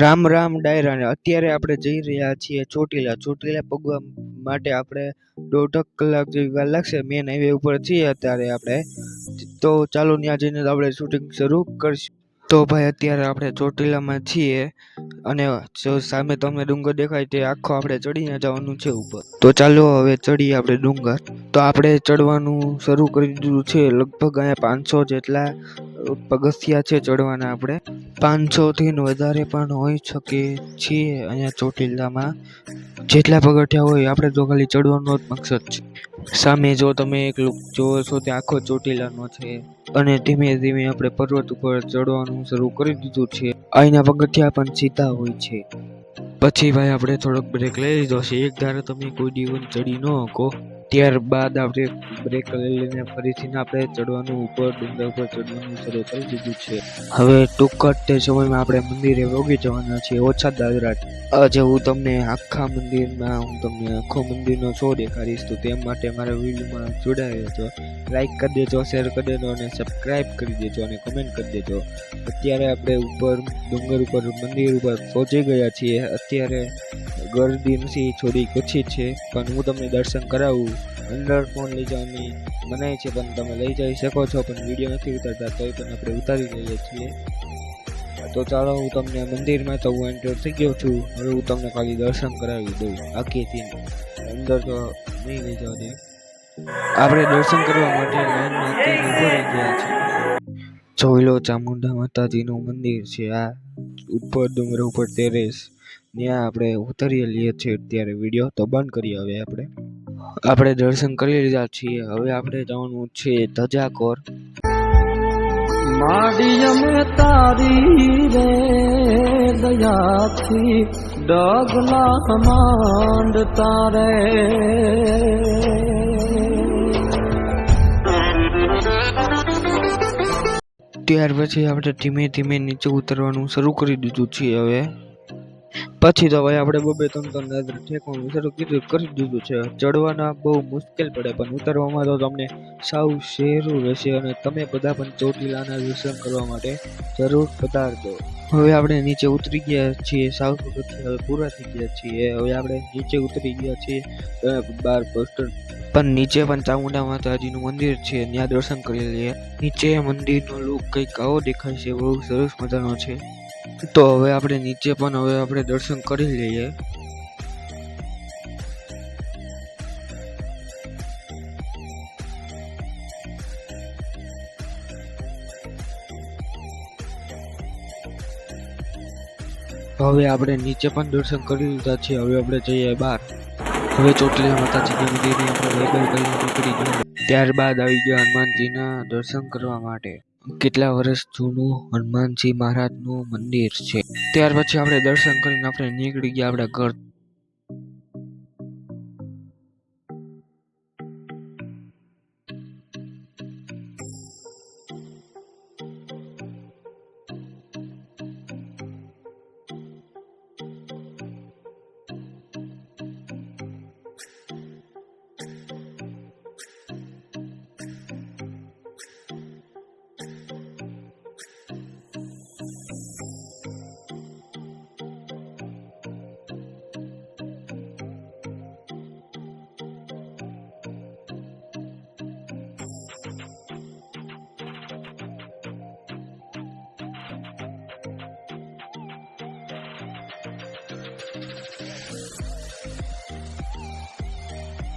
રામ રામ ડાયરા ને અત્યારે આપણે જઈ રહ્યા છીએ ચોટીલા પગવા માટે આપણે 1.5 કલાક જેવી વાર લાગશે। મેન હાઈવે ઉપર છીએ અત્યારે આપણે, તો ચાલો ત્યાં જઈને આપણે શૂટિંગ શરૂ કરીશું। તો ભાઈ અત્યારે આપણે ચોટીલામાં છીએ અને જો સામે તમને ડુંગર દેખાય તે આખો આપણે ચડીને જવાનું છે ઉપર। તો ચાલો હવે ચડીએ આપણે ડુંગર। તો આપણે ચડવાનું શરૂ કરી દીધું છે। લગભગ અહીંયા 500 જેટલા પગથિયા છે ચડવાના। આપણે 500 થી વધારે પણ હોઈ શકે છે અહીંયા ચોટીલામાં। જેટલા પગથિયા હોય આપણે તો ખાલી ચડવાનો જ મકસદ છે। સામે જો તમે એક લુક જોવો છો તે આખો ચોટીલાનો છે અને ધીમે ધીમે આપણે પર્વત ઉપર ચડવાનું શરૂ કરી દીધું છે। અહીંના પગથિયા પણ સીધા હોય છે। પછી ભાઈ આપણે થોડોક બ્રેક લઈ લીધો છે। એક ધારે તમે કોઈ દિવસ ચડી ન શકો, ત્યારબાદ આપણે બ્રેક લઈને ફરીથી આપણે ચડવાનું ઉપર ડુંગર ઉપર ચડવાનું શરૂ કરી દીધું છે। હવે ટૂંક જ સમયમાં આપણે મંદિરે પહોંચી જવાના છીએ ઓછા દાદરા। આજે હું તમને આખા મંદિરમાં આખો મંદિરનો શો દેખાડીશ, તો તે માટે મારા વિડીયોમાં જોડાઈ રહેજો। લાઈક કરી દેજો, શેર કરી દેજો અને સબસ્ક્રાઈબ કરી દેજો અને કમેન્ટ કરી દેજો। અત્યારે આપણે ઉપર ડુંગર ઉપર મંદિર ઉપર પહોંચી ગયા છીએ। અત્યારે ગરદી નથી, થોડી ઓછી છે, પણ હું તમને દર્શન કરાવું। અંદર ફોન લઈ જવાની મનાઈ છે, પણ તમે લઈ જઈ શકો છો, પણ વિડીયો નથી ઉતારતા તોય પણ આપણે ઉતારી લઈએ છીએ। તો ચાલો હું તમને મંદિરમાં તો હું એન્ટર થઈ ગયો છું। હવે હું તમને ખાલી દર્શન કરાવી દઉં આખીથી, અંદર તો નહીં લઈ જવા દે। આપણે દર્શન કરવા માટે લાઈનમાં અત્યારે ઉભા રહી ગયા છીએ। જોઈ લો, ચામુંડા માતાજીનું મંદિર છે આ ઉપર ડુંગર ઉપર ટેરેસ, ત્યાં આપણે ઉતરી લઈએ છીએ। અત્યારે વિડીયો તો બંધ કરીએ। હવે આપણે દર્શન કરી લીધા છીએ। હવે આપણે જવાનું છે ધજાકોર। માડીયમે તારી રે દયાથી ડગલા માંડ તારે। ત્યાર પછી આપણે ધીમે ધીમે નીચે ઉતરવાનું શરૂ કરી દીધું છે। હવે પછી તો ભાઈ આપણે 2-3 ઠેકવાનું શરૂ કરી દીધું છે। ચડવાના બહુ મુશ્કેલ પડે, પણ ઉતરવામાં તો તમને સાવ સહેલું રહેશે અને તમે બધા પણ ચોટીલાના દર્શન કરવા માટે જરૂર પધારજો। હવે આપણે નીચે ઉતરી ગયા છીએ, સાવ પગથિયા હવે પૂરા થઈ ગયા છીએ। હવે આપણે નીચે ઉતરી ગયા છીએ, બાર પોસ્ટર પણ નીચે પણ ચામુંડા માતાજીનું મંદિર છે, ત્યાં દર્શન કરી લઈએ। નીચે મંદિરનો લુક કંઈક આવો દેખાય છે, બહુ સરસ મજાનો છે। તો હવે આપણે નીચે પણ આપણે દર્શન કરી લઈએ। હવે આપણે નીચે પણ દર્શન કરી લીધા છે। હવે આપણે જઈએ બહાર। હવે ચોટીલા માતાજીના મંદિરે આપણે લેબલ કરીને નીકળી ગયા। ત્યારબાદ આવી ગયા હનુમાનજીના દર્શન કરવા માટે। કેટલા વર્ષ જૂનું હનુમાનજી મહારાજનું મંદિર છે। ત્યાર પછી આપણે દર્શન કરીને આપણે નીકળી ગયા આપણા ઘર।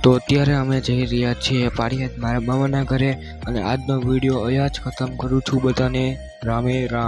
તો અત્યારે અમે જઈ રહ્યા છીએ પાળિયાદ મારા મામાના ઘરે, અને આજનો વિડીયો અહીંયા જ ખતમ કરું છું। બધાને રામે રામ।